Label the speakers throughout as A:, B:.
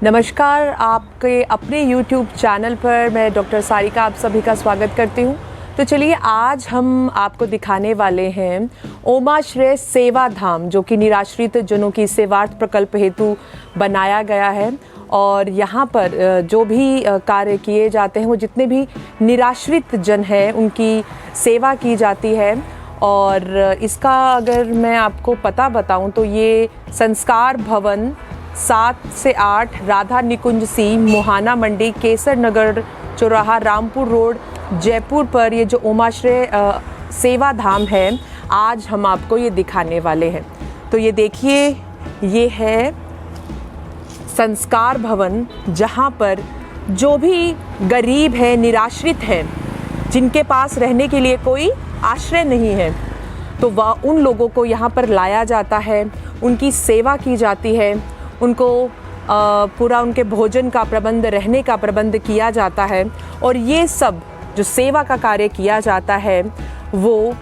A: नमस्कार, आपके अपने YouTube चैनल पर मैं डॉक्टर सारिका आप सभी का स्वागत करती हूँ। तो चलिए आज हम आपको दिखाने वाले हैं ओमाश्रय सेवा धाम, जो कि निराश्रित जनों की सेवार्थ प्रकल्प हेतु बनाया गया है। और यहाँ पर जो भी कार्य किए जाते हैं, वो जितने भी निराश्रित जन हैं उनकी सेवा की जाती है। और इसका अगर मैं आपको पता बताऊं तो ये संस्कार भवन 7 से 8 राधा निकुंज सी, मोहाना मंडी, केसर नगर चौराहा, रामपुर रोड, जयपुर पर ये जो ओमाश्रय सेवा धाम है, आज हम आपको ये दिखाने वाले हैं। तो ये देखिए, ये है संस्कार भवन, जहाँ पर जो भी गरीब है, निराश्रित है, जिनके पास रहने के लिए कोई आश्रय नहीं है, तो वह उन लोगों को यहाँ पर लाया जाता है, उनकी सेवा की जाती है, उनको पूरा उनके भोजन का प्रबंध, रहने का प्रबंध किया जाता है। और ये सब जो सेवा का कार्य किया जाता है वो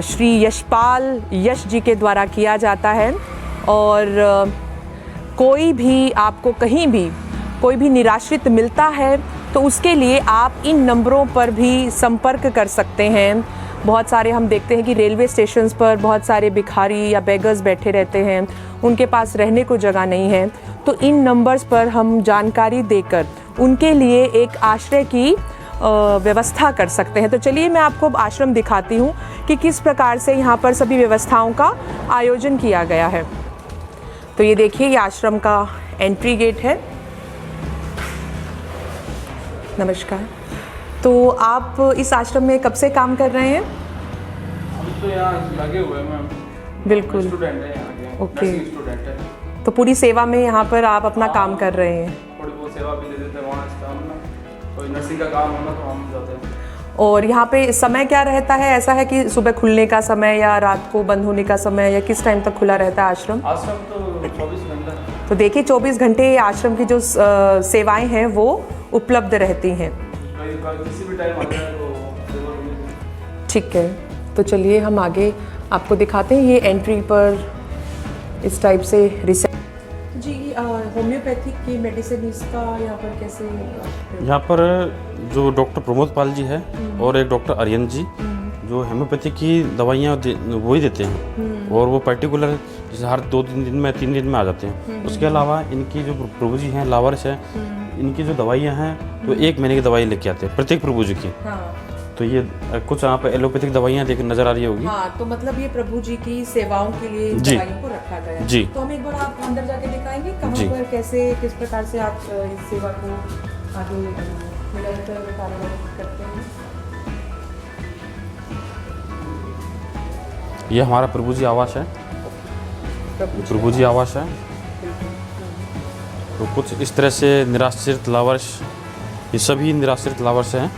A: श्री यशपाल यश जी के द्वारा किया जाता है। और कोई भी आपको कहीं भी कोई भी निराश्रित मिलता है तो उसके लिए आप इन नंबरों पर भी संपर्क कर सकते हैं। बहुत सारे हम देखते हैं कि रेलवे स्टेशंस पर बहुत सारे भिखारी या बेगर्स बैठे रहते हैं, उनके पास रहने को जगह नहीं है। तो इन नंबर्स पर हम जानकारी देकर उनके लिए एक आश्रय की व्यवस्था कर सकते हैं। तो चलिए मैं आपको आश्रम दिखाती हूँ कि किस प्रकार से यहाँ पर सभी व्यवस्थाओं का आयोजन किया गया है। तो ये देखिए, ये आश्रम का एंट्री गेट है। नमस्कार। तो आप इस आश्रम में कब से काम कर रहे हैं?
B: हम तो यहाँ लगे हुए हैं मैम।
A: बिल्कुल,
B: स्टूडेंट है यहाँ के।
A: ओके।
B: स्टूडेंट है।
A: तो पूरी सेवा में यहाँ पर आप अपना काम कर रहे हैं।
B: थोड़ी बहुत सेवा भी दे देते हैं वहाँ स्टाफ में। कोई नर्सिंग का काम होना तो हम जाते हैं।
A: और यहाँ पे समय क्या रहता है? ऐसा है कि सुबह खुलने का समय या रात को बंद होने का समय, या किस टाइम तक खुला रहता है आश्रम?
B: आश्रम तो 24 घंटा।
A: तो देखिए, 24 घंटे आश्रम की जो सेवाएं हैं वो उपलब्ध रहती हैं।
B: किसी भी टाइम आ जाए तो सेवा मिलेगी।
A: ठीक है, तो चलिए हम आगे आपको दिखाते हैं। ये एंट्री पर इस टाइप से जी होम्योपैथिक की मेडिसिन, इसका यहाँ पर कैसे?
C: यहाँ पर जो डॉक्टर प्रमोद पाल जी है और एक डॉक्टर आर्यन जी, जो होम्योपैथिक की दवाइयाँ वही देते हैं। और वो पर्टिकुलर जैसे हर 2-3 दिन में, 3 दिन में आ जाते हैं। उसके अलावा इनकी जो प्रभु जी हैं, लावारिस है, इनकी जो दवाइयाँ हैं तो 1 महीने की दवाई लेके आते हैं प्रत्येक प्रभु जी की। तो ये कुछ यहाँ पे एलोपैथिक दवाइयाँ देख नजर आ रही होगी।
A: हाँ, तो मतलब ये प्रभु जी की सेवाओं के लिए दवाइयों को रखा गया है।
C: जी।
A: तो हम एक बार आप अंदर जाके दिखाएंगे कहाँ पर कैसे, किस प्रकार से आप इस सेवा को आगे निरंतर कार्य करते हैं।
C: ये हमारा प्रभु जी आवास है। प्रभु जी आवास है। तो कुछ इस तरह से निराश्रित लावारिस, ये सभी निराश्रित लावारिस हैं।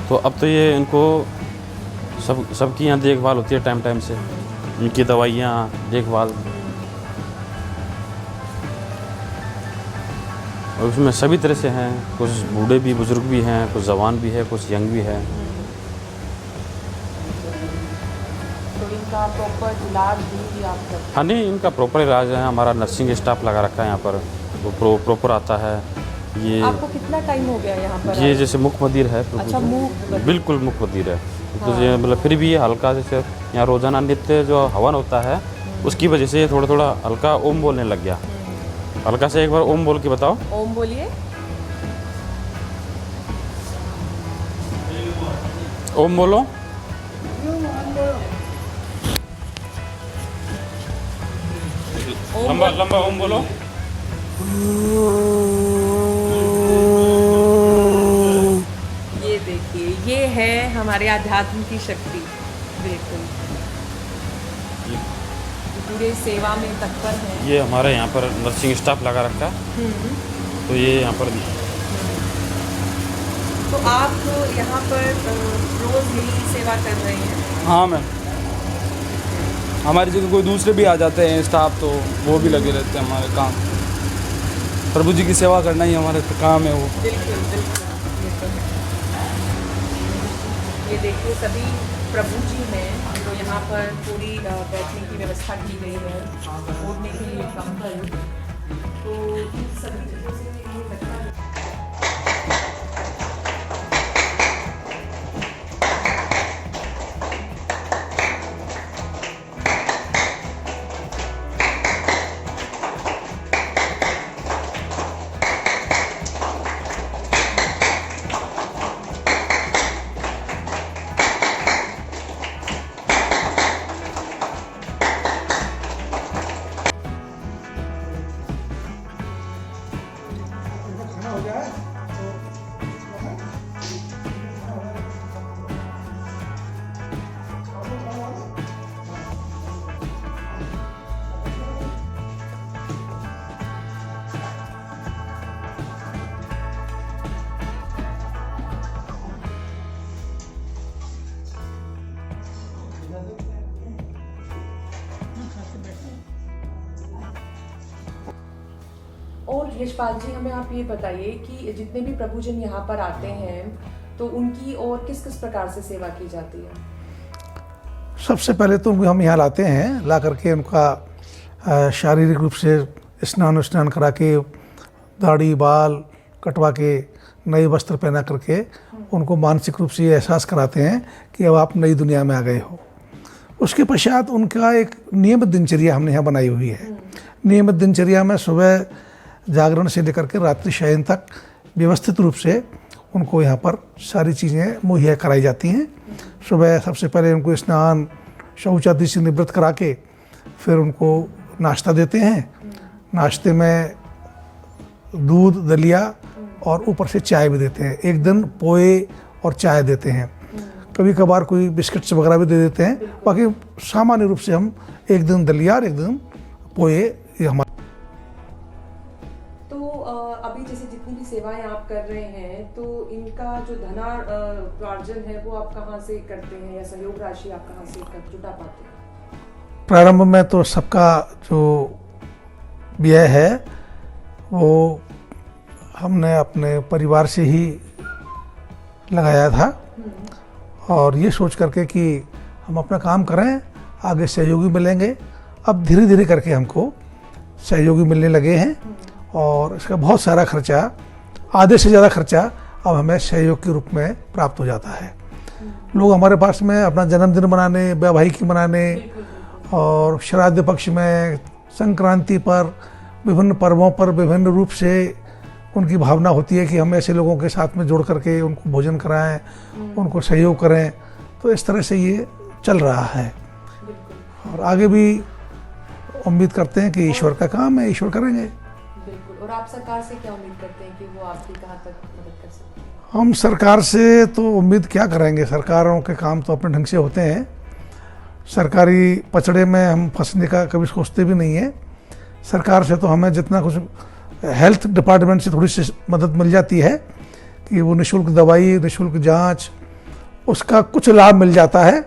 C: तो अब तो ये इनको सबकी यहाँ देखभाल होती है टाइम टाइम से, इनकी दवाइयाँ, देखभाल। और उसमें सभी तरह से हैं, कुछ बूढ़े भी, बुजुर्ग भी हैं, कुछ जवान भी है, कुछ यंग भी है।
A: तो इनका प्रॉपर इलाज भी आप करते हैं?
C: हाँ, नहीं, इनका प्रॉपर इलाज है। हमारा नर्सिंग स्टाफ लगा रखा है यहाँ पर, वो प्रॉपर आता है। ये
A: आपको कितना टाइम हो गया यहाँ पर?
C: ये जैसे मुख्य मदिर है।
A: अच्छा,
C: बिल्कुल मुख्य मदिर है। तो ये मतलब फिर भी ये हल्का, जैसे यहाँ रोजाना नित्य जो हवन होता है उसकी वजह से ये थोड़ा थोड़ा हल्का ओम बोलने लग गया। हल्का से एक बार ओम बोल के बताओ।
A: ओम बोलिए।
C: ओम बोलो। लंबा लंबा ओम बोलो।
A: ये देखिए, ये है हमारे आध्यात्म की शक्ति। बिल्कुल पूरे सेवा में तत्पर है।
C: ये हमारे यहाँ पर नर्सिंग स्टाफ लगा रखा है। तो ये यहाँ पर
A: तो आप यहाँ पर रोज यही सेवा कर रहे हैं?
B: हाँ मैम, हमारी जगह कोई दूसरे भी आ जाते हैं स्टाफ, तो वो भी लगे रहते हैं हमारे काम। प्रभु जी की सेवा करना ही हमारा काम है वो।
A: बिल्कुल बिल्कुल, ये तो है। ये देखिए, सभी प्रभु जी हैं जो यहाँ पर पूरी बैठने की व्यवस्था की गई है, ओढ़ने के लिए कंबल। तो सभी चीज़ों से ये लगता है। और यशपाल जी, हमें आप ये बताइए कि जितने भी प्रभुजन यहाँ पर आते हैं तो उनकी और किस किस प्रकार से सेवा की जाती है?
D: सबसे पहले तो उनको हम यहाँ लाते हैं, ला करके उनका शारीरिक रूप से स्नान करा के, दाढ़ी बाल कटवा के, नए वस्त्र पहना करके उनको मानसिक रूप से ये एहसास कराते हैं कि अब आप नई दुनिया में आ गए हो। उसके पश्चात उनका एक नियमित दिनचर्या हमने यहाँ बनाई हुई है। नियमित दिनचर्या में सुबह जागरण से लेकर के रात्रि शयन तक व्यवस्थित रूप से उनको यहाँ पर सारी चीज़ें मुहैया कराई जाती हैं। सुबह सबसे पहले उनको स्नान शौच आदि से निवृत्त करा के फिर उनको नाश्ता देते हैं। नाश्ते में दूध दलिया और ऊपर से चाय भी देते हैं। एक दिन पोहे और चाय देते हैं, कभी कभार कोई बिस्किट्स वगैरह भी दे देते हैं। बाकी सामान्य रूप से हम एक दिन दलिया और एक दिन पोहे ये हमारे।
A: तो अभी जैसे जितनी भी सेवाएं आप कर रहे हैं तो इनका जो धनार्जन है वो आप कहाँ से करते हैं या सहयोग राशि आप कहाँ से जुटा पाते हैं?
D: प्रारंभ में तो सबका जो व्यय है वो हमने अपने परिवार से ही लगाया था और ये सोच करके कि हम अपना काम करें, आगे सहयोगी मिलेंगे। अब धीरे धीरे करके हमको सहयोगी मिलने लगे हैं और इसका बहुत सारा खर्चा, आधे से ज़्यादा खर्चा अब हमें सहयोग के रूप में प्राप्त हो जाता है। लोग हमारे पास में अपना जन्मदिन मनाने, वैवाहिकी मनाने और श्राद्ध पक्ष में, संक्रांति पर, विभिन्न पर्वों पर विभिन्न रूप से उनकी भावना होती है कि हम ऐसे लोगों के साथ में जुड़ करके उनको भोजन कराएं, उनको सहयोग करें। तो इस तरह से ये चल रहा है और आगे भी उम्मीद करते हैं कि ईश्वर का काम है, ईश्वर करेंगे।
A: बिल्कुल। और आप सरकार से क्या उम्मीद करते हैं कि वो आपकी कहाँ तक मदद कर सकते हैं?
D: हम सरकार से तो उम्मीद क्या करेंगे, सरकारों के काम तो अपने ढंग से होते हैं। सरकारी पचड़े में हम फंसने का कभी सोचते भी नहीं है। सरकार से तो हमें जितना कुछ हेल्थ डिपार्टमेंट से थोड़ी सी मदद मिल जाती है कि वो निःशुल्क दवाई, निःशुल्क जांच, उसका कुछ लाभ मिल जाता है।